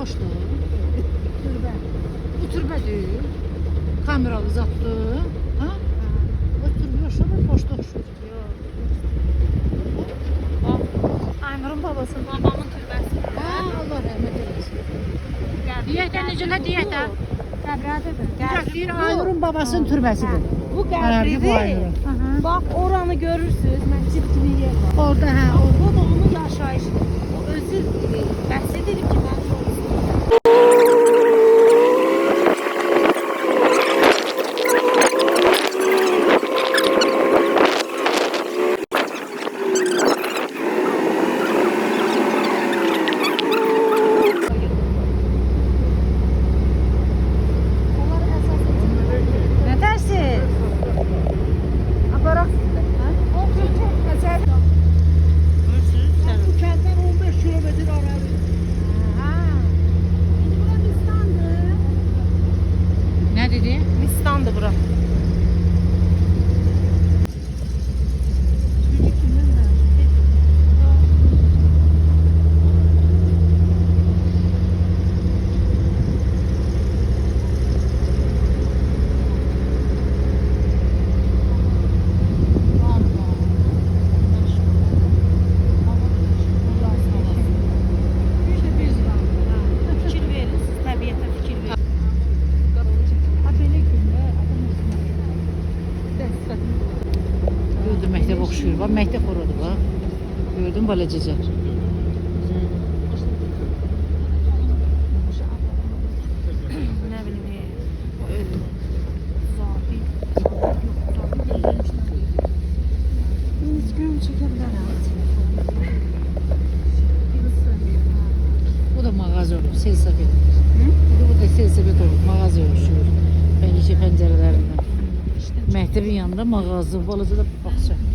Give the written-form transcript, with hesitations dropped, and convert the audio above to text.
Hoşdur. Türbə. Bu türbə deyil. Kameralı zatdır. Ha? Bu türbə oxşamır, poçta oxşur. Aynur'un babasının, babamın türbəsi. Allah rəhmət eylesin. Diyətə necə diyətə? Qəbrədir. Deyir, Aynur'un babasının türbəsidir. Bu Bu qəbridir. Aynur'un. Bax, oranı görürsünüz, məscid kimi yer var. Orada hə, o. Bu da onun yaşayışıdır. O özü bəhs edir ki, mən çox istəyirəm. Nə dərsiz? Aparaq sizdə. O köçək məsəl. Bu kənddən 15 kilometr aralı. Ha. Bura Mistandır. Nə dedi? Mistandır bura. Fikir verin, siz təbiətə fikir verin. Gördüm, məktəb oxşuyur. Bax, məktəb oradır, bax. Gördüm, balacacaq. Nə bilim, zabit. Instagram çəkə bilərəm. Bu da mağaza olur, selsabet. Bu da selsabet olur, mağaza oluşuyor. Bence pəncərələrindən. Məktəbin yanında mağaza, balaca da baxacaq.